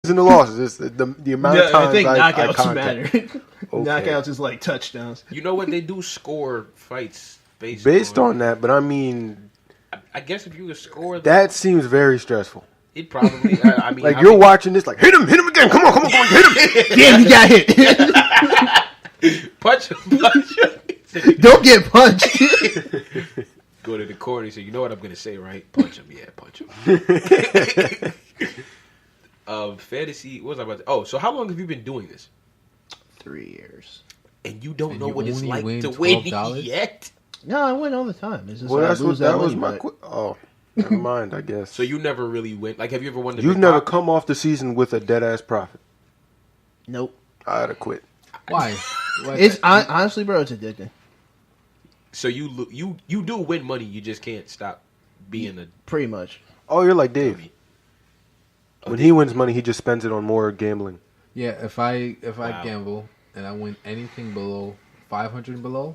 and the losses. It's the amount of times I think I knockouts contact. matter. Okay. Knockouts is like touchdowns. You know what? They do score fights Based on that, but I mean, I guess if you would score that seems very stressful. it probably. I mean, Like you're watching this, like hit him again. Come on, hit him. Damn, you got hit. punch him. Don't get punched. Go to the corner and say, you know what I'm going to say, right? Punch him. Yeah, punch him. Fantasy, what was I about to... Oh, so how long have you been doing this? 3 years. And you don't know you what it's only like win to win $12? Yet? No, I win all the time. It's just Well, I lose that that was money, my. Oh, never mind. I guess. So you never really win. Like, have you ever won the You've big never pot? come off the season with a dead ass profit. Nope. I'd have quit. Why? It's honestly, bro, it's addicting. So you do win money. You just can't stop being a... Pretty much. Oh, you're like Dave. dummy. When he wins money, he just spends it on more gambling. Yeah, if I Wow. gamble and I win anything below 500 and below,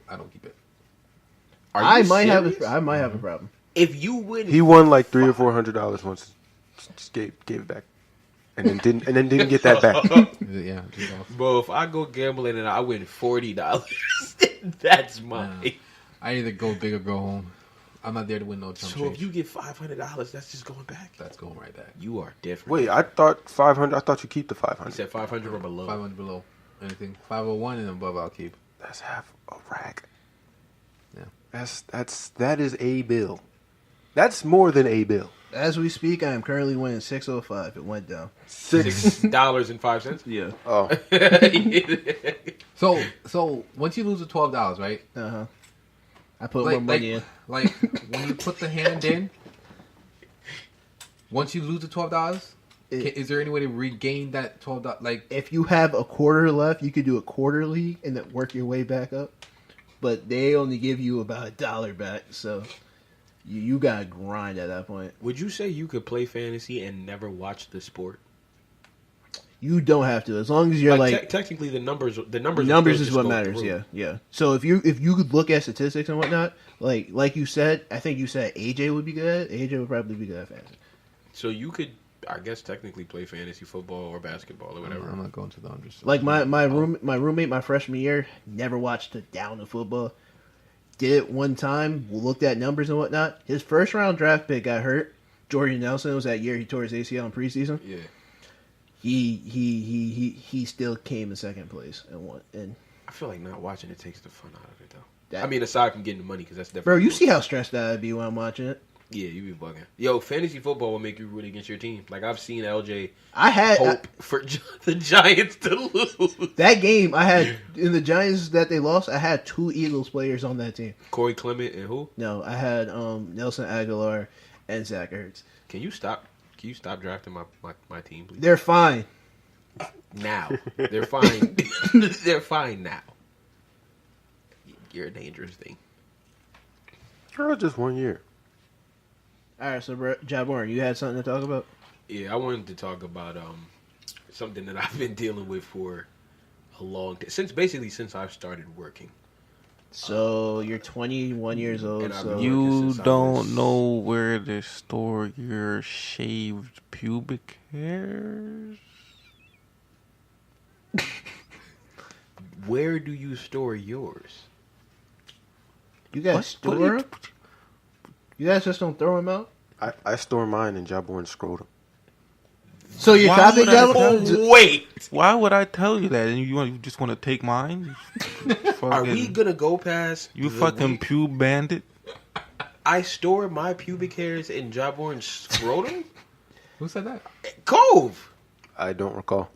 I don't keep it. Are you I might serious? have a problem. If you win... He won like $300 or $400 once. Just gave it back, and then didn't get that back. Yeah, just off. Bro, if I go gambling and I win $40, that's mine. I either go big or go home. I'm not there to win no chump So change. if you get $500, that's just going back. That's going right back. You are different. Wait, I thought 500. I thought you keep the You 500. said 500 or below. 500 below. Anything 501 and above, I'll keep. That's half a rack. Yeah. That is a bill. That's more than a bill. As we speak, I am currently winning 605. It went down. $6.05. Yeah. Oh, So once you lose the $12, right? Uh huh. I put more money in. Like when you put the hand in, once you lose the $12, is there any way to regain that $12? Like If you have a quarter left, you could do a quarterly and then work your way back up. But they only give you about $1 back, so you gotta grind at that point. Would you say you could play fantasy and never watch the sport? You don't have to, as long as you're like technically the numbers the numbers is what matters. Through. Yeah. So if you could look at statistics and whatnot, like you said, I think you said AJ would be good. AJ would probably be good at fantasy. So you could, I guess, technically play fantasy football or basketball or whatever. I'm not going to the unders. Like my roommate my freshman year never watched a down of football. Did it one time, looked at numbers and whatnot. His first round draft pick got hurt. Jordan Nelson was that year he tore his ACL in preseason. Yeah. He still came in second place and won. And I feel like not watching it takes the fun out of it though. That- I mean, aside from getting the money, because that's definitely. bro, you see how stressed I'd be when I'm watching it. Yeah, you be bugging. Yo, fantasy football will make you root against your team. Like I've seen LJ I had hope for the Giants to lose. that game. I had in the Giants that they lost. I had 2 Eagles players on that team. Corey Clement and who? No, I had Nelson Aguilar and Zach Ertz. Can you stop drafting my team, please? They're fine. Now. They're fine. They're fine now. You're a dangerous thing. oh, just 1 year. All right, so Jahborn, you had something to talk about? Yeah, I wanted to talk about something that I've been dealing with for a long time. Since I've started working. So you're 21 years old. And I've So been You since I don't was- know where to store your shaved pubic hairs? Where do you store yours? you guys store them? You guys just don't throw them out? I store mine in Jahborn's scrotum. So your Why topic, would I- Jahborn? Wait! Why would I tell you that? And you just want to take mine? Are we gonna go past You the fucking week? pube bandit? I store my pubic hairs in Jahborn's scrotum? Who said that? Cove! I don't recall.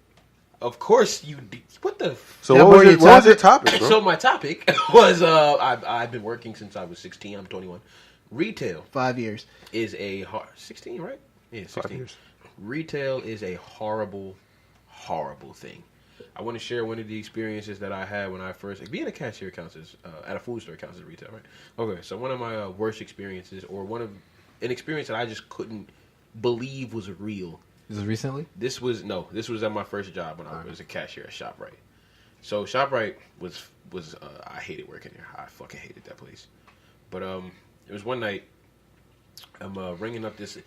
Of course you did. What the... So Jahborn, what your was your topic, bro? So my topic was, I've been working since I was 16. I'm 21. Retail 5 years. is a... 16, right? Yeah, 16. 5 years. Retail is a horrible, horrible thing. I want to share one of the experiences that I had when I first... Being a cashier counts as... at a food store counts as retail, right? Okay, so one of my worst experiences, or an experience that I just couldn't believe was real. Is this recently? This was at my first job when I was a cashier at ShopRite. So ShopRite was I hated working there. I fucking hated that place. But it was one night I'm ringing up this.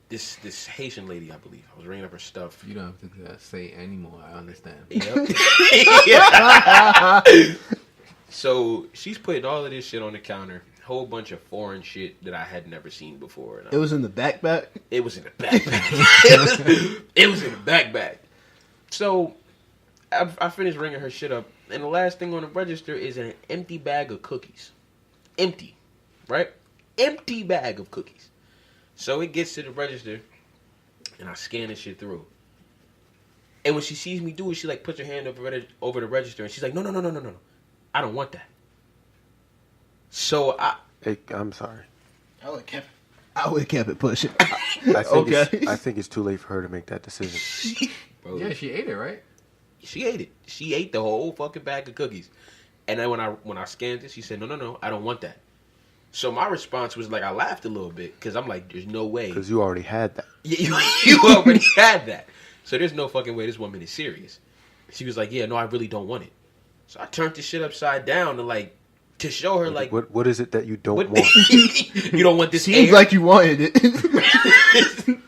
this Haitian lady, I believe. I was ringing up her stuff. You don't have to say anymore. I understand. Yep. So she's putting all of this shit on the counter. Whole bunch of foreign shit that I had never seen before. And It was in the backpack. It was in the backpack. it was in the backpack. So I finished ringing her shit up, and the last thing on the register is an empty bag of cookies. Empty, right? Empty bag of cookies. So it gets to the register, and I scan this shit through. And when she sees me do it, she like puts her hand over the register, and she's like, no. I don't want that. So Hey, I'm sorry. I would have kept it pushing. I think it's too late for her to make that decision. Bro, Yeah, she ate it, right? she ate it. She ate the whole fucking bag of cookies. And then when I scanned it, she said, no, I don't want that. So my response was like, I laughed a little bit because I'm like, there's no way. Because you already had that. You already had that. So there's no fucking way this woman is serious. She was like, yeah, no, I really don't want it. So I turned the shit upside down to show her like, what is it that you don't what, want? you don't want this Seems air? like you wanted it.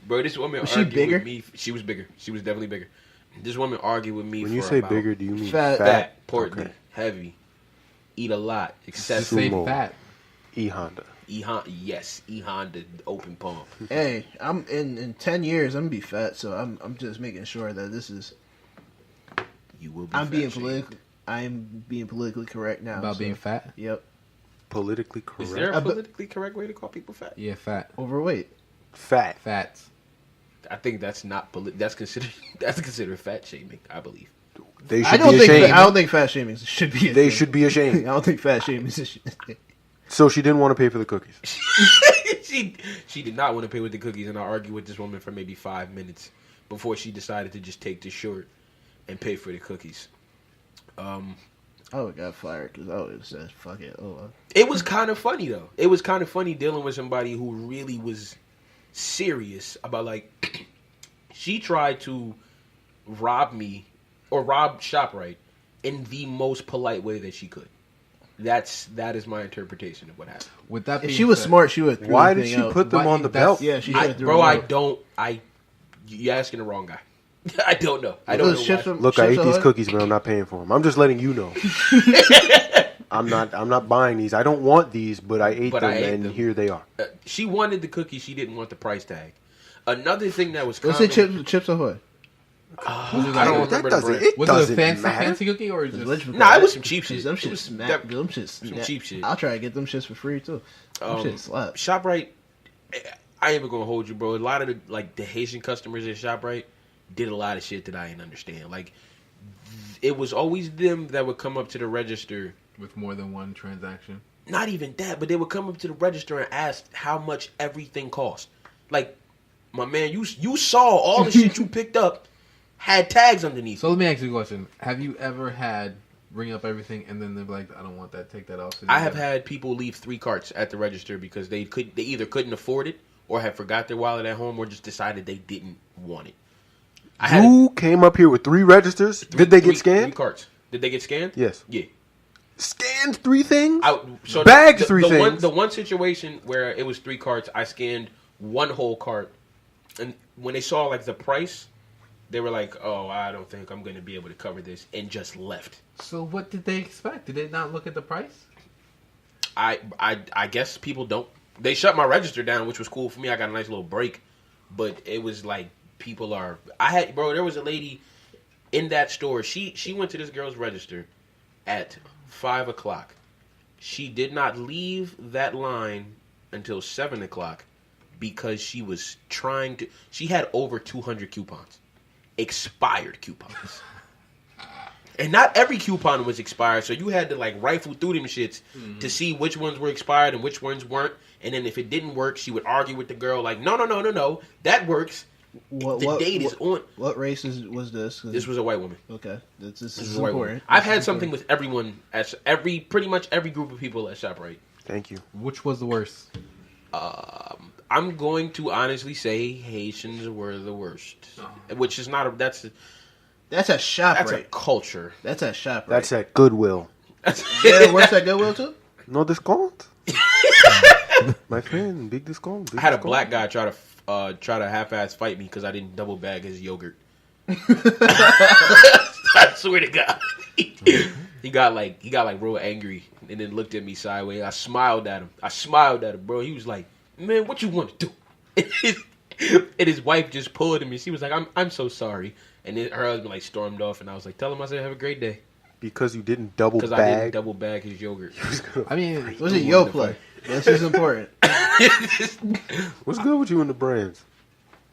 Bro, this woman Was she argued bigger? with me. She was bigger. She was definitely bigger. This woman argued with me When for you say about bigger, do you mean Fat. fat, portly, Okay. heavy, eat a lot, Just excessive. say Sumo. fat. E-Honda. Yes, E-Honda open pump. Hey, I'm in 10 years. I'm gonna be fat, so I'm just making sure that this is. You will be. I'm being fat-shamed. politically. I'm being politically correct now. About so- being fat? Yep. Politically correct. Is there a but- politically correct way to call people fat? Yeah, fat. Overweight. Fat. Fats. I think that's not that's considered fat shaming. I believe. They I should don't be think. ashamed. I don't think fat shaming should be. A They thing. should be I ashamed. don't think fat shaming is a shit. So she didn't want to pay for the cookies. she did not want to pay with the cookies, and I argued with this woman for maybe 5 minutes before she decided to just take the short and pay for the cookies. I would have got fired because I would have said, "Fuck it." Oh, well. It was kind of funny though. It was kind of funny dealing with somebody who really was serious about like she tried to rob me or rob ShopRite in the most polite way that she could. That is my interpretation of what happened. With that If being she was said- smart, she would. Why did she put them Why- on the that's- belt? Yeah, she should have threw Bro, them I out. you're asking the wrong guy. I don't know. I Those don't know. chips why. are- Look, I Chips ate these Ahoy? cookies, but I'm not paying for them. I'm just letting you know. I'm not buying these. I don't want these, but I ate But them, I ate and them. here they are. She wanted the cookie. She didn't want the price tag. Another thing that was What's common, it? Chips Ahoy. I don't remember That the doesn't. brand. It Was it a doesn't fancy, matter. fancy cookie or just... Nah, it was some cheap shit. Them It shit was smack. that- Them shit some snap. cheap shit. I'll try to get them shits for free too. Them shit slap. ShopRite, I ain't even gonna hold you, bro. A lot of the Haitian customers at ShopRite did a lot of shit that I didn't understand. Like, it was always them that would come up to the register. With more than one transaction. Not even that, but they would come up to the register and ask how much everything cost. Like, my man, you saw all the shit you picked up had tags underneath. So let me ask you a question. Have you ever had ring up everything and then they're like, I don't want that, take that off? So I have had people leave 3 carts at the register because they either couldn't afford it or had forgot their wallet at home or just decided they didn't want it. You came up here with 3 registers. Did they get 3 scanned? carts. Did they get scanned? Yes. Yeah. Scanned 3 things? Bagged Bagged 3 things? The one situation where it was 3 carts, I scanned 1 whole cart. And when they saw like the price, they were like, "Oh, I don't think I'm going to be able to cover this," and just left. So what did they expect? Did they not look at the price? I guess people don't. They shut my register down, which was cool for me. I got a nice little break, but it was like people are. There was a lady in that store. She went to this girl's register at 5:00. She did not leave that line until 7:00 because she was trying to. She had over 200 coupons, expired coupons. And not every coupon was expired, so you had to like rifle through them shits to see which ones were expired and which ones weren't. And then if it didn't work, she would argue with the girl like, no, that works. The date is on. What race was this? This was a white woman. Okay. This This is is a white woman. important. I've had something with everyone at pretty much every group of people at ShopRite. Thank you. Which was the worst? I'm going to honestly say Haitians were the worst, which is not that's That's a shop a right. culture. That's a shop right. That's at Goodwill. Yeah, where's that Goodwill too? No discount? My friend, big discount. I had a black guy try to half-ass fight me because I didn't double bag his yogurt. I swear to God, he got like real angry and then looked at me sideways. I smiled at him, bro. He was like, "Man, what you want to do?" And his wife just pulled him and she was like, "I'm so sorry." And then her husband like stormed off, and I was like, "Tell him I said have a great day." Because you didn't double bag. Because I didn't double bag his yogurt. I mean, it was a yo play. This is important. What's good with you and the brands?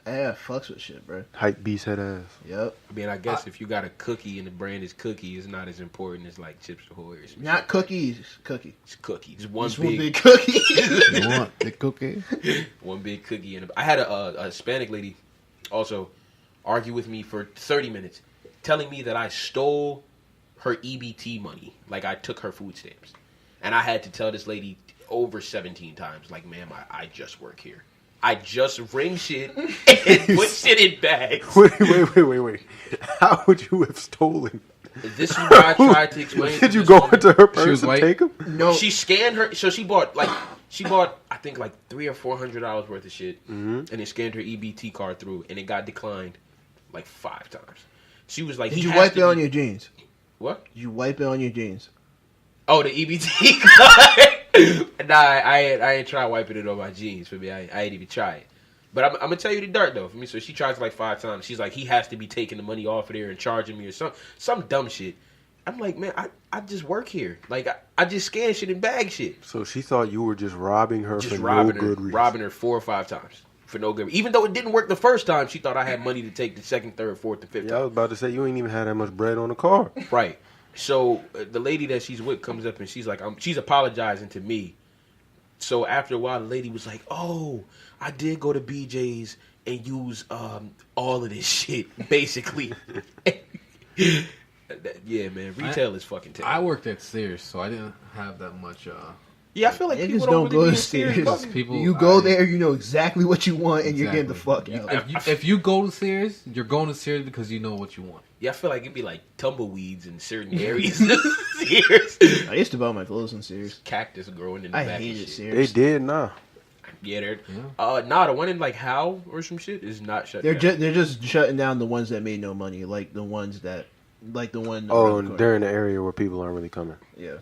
Yeah, fucks with shit, bro. Hype beast head ass. Yep. I mean, I guess if you got a cookie and the brand is cookie, it's not as important as like Chips Ahoy or something. Not cookies. Cookie. It's cookie. It's one Just big one big cookie. You want the cookie? one big cookie. And I had a Hispanic lady also argue with me for 30 minutes, telling me that I stole her EBT money, like I took her food stamps. And I had to tell this lady over 17 times, like, ma'am, I just work here. I just ring shit and put shit in bags. Wait. How would you have stolen? This is what I tried to explain. Did to you this go woman. into her purse was and white? take them? No. She scanned her, so she bought I think like $300 or $400 worth of shit, and then scanned her EBT card through, and it got declined like 5 times. She was like, Did you wipe it on your jeans? What? Did you wipe it on your jeans? Oh, the EBT card. Nah, I ain't try wiping it on my jeans for me. I ain't even try it. But I'm gonna tell you the dirt though for me. So she tries like 5 times. She's like, he has to be taking the money off of there and charging me or some dumb shit. I'm like, man, I just work here. Like I just scan shit and bag shit. So she thought you were just robbing her Just for robbing no her, good reason. robbing her 4 or 5 times for no good. Even though it didn't work the first time, she thought I had money to take the second, third, fourth, and fifth Yeah, I time. was about to say you ain't even had that much bread on the car. Right. So the lady that she's with comes up and she's like, she's apologizing to me. So after a while, the lady was like, "Oh, I did go to BJ's and use all of this shit, basically." Yeah, man, retail is fucking terrible. I worked at Sears, so I didn't have that much. Yeah, I feel like Niggas people don't don't go really to be serious. Sears. Fucking- People, You go there, you know exactly what you want, and you're getting the fuck Exactly. out. If you go to Sears, you're going to Sears because you know what you want. Yeah, I feel like it'd be like tumbleweeds in certain areas. Sears. I used to buy my clothes in Sears. Cactus growing in the I back. hated and shit. Sears. They did, nah. Yeah, they're Yeah. nah, the one in like Howe or some shit is not shut They're down. they're just shutting down the ones that made no money, like the ones that, like the one. Oh, around the and corner. they're in the area where people aren't really coming. Yeah.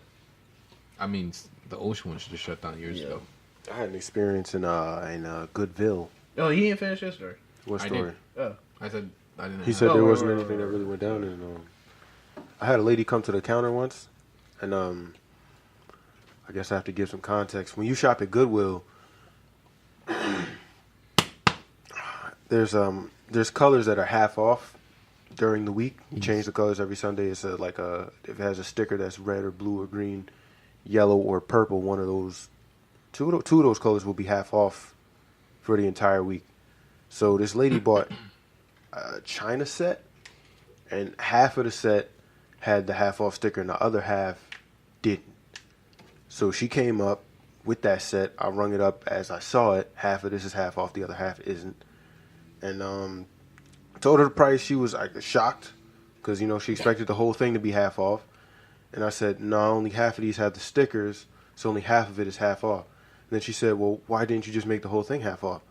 I mean, the ocean one should have shut down years Yeah. ago. I had an experience in Goodville. Oh, he didn't finish his story. What I story? did. Oh, I said I didn't. He have said Oh, there right, wasn't right, anything right, that really right. went down. And I had a lady come to the counter once, and I guess I have to give some context. When you shop at Goodwill, there's colors that are half off during the week. You change the colors every Sunday. It's if it has a sticker that's red or blue or green, yellow or purple, one of those, two of those colors will be half off for the entire week. So this lady bought a China set, and half of the set had the half off sticker and the other half didn't. So she came up with that set. I rung it up as I saw it. Half of this is half off, the other half isn't. And told her the price. She was like shocked because she expected the whole thing to be half off. And I said, no, only half of these have the stickers, so only half of it is half off. And then she said, well, why didn't you just make the whole thing half off?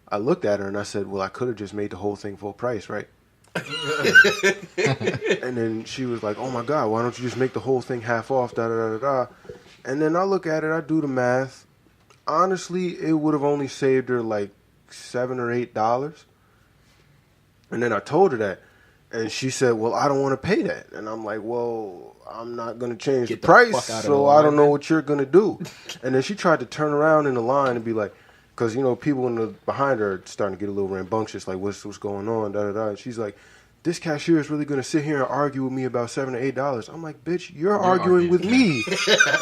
I looked at her and I said, well, I could have just made the whole thing full price, right? And then she was like, oh my God, why don't you just make the whole thing half off, da-da-da-da-da. And then I look at it, I do the math. Honestly, it would have only saved her like $7 or $8. And then I told her that. And she said, well, I don't want to pay that. And I'm like, well, I'm not going to change Get the the price, fuck out of the so line, I don't know man. what you're going to do. And then she tried to turn around in the line and be like, because, people behind her are starting to get a little rambunctious, like, what's going on, da-da-da. And she's like, this cashier is really going to sit here and argue with me about $7 or $8. I'm like, bitch, you're arguing with me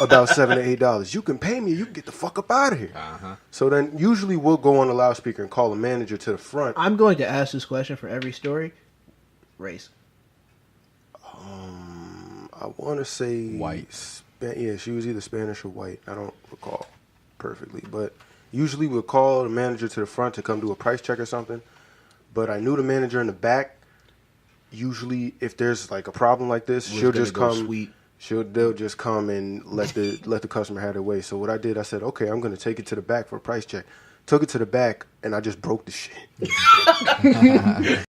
about $7 or $8. You can pay me. You can get the fuck up out of here. Uh-huh. So then usually we'll go on the loudspeaker and call the manager to the front. I'm going to ask this question for every story. Race. I want to say White. Yeah, she was either Spanish or white. I don't recall perfectly, but usually we'll call the manager to the front to come do a price check or something. But I knew the manager in the back. Usually, if there's like a problem like this, Was she'll gonna just go come. sweet. They'll just come and let the customer have their way. So what I did, I said, okay, I'm gonna take it to the back for a price check. Took it to the back, and I just broke the shit.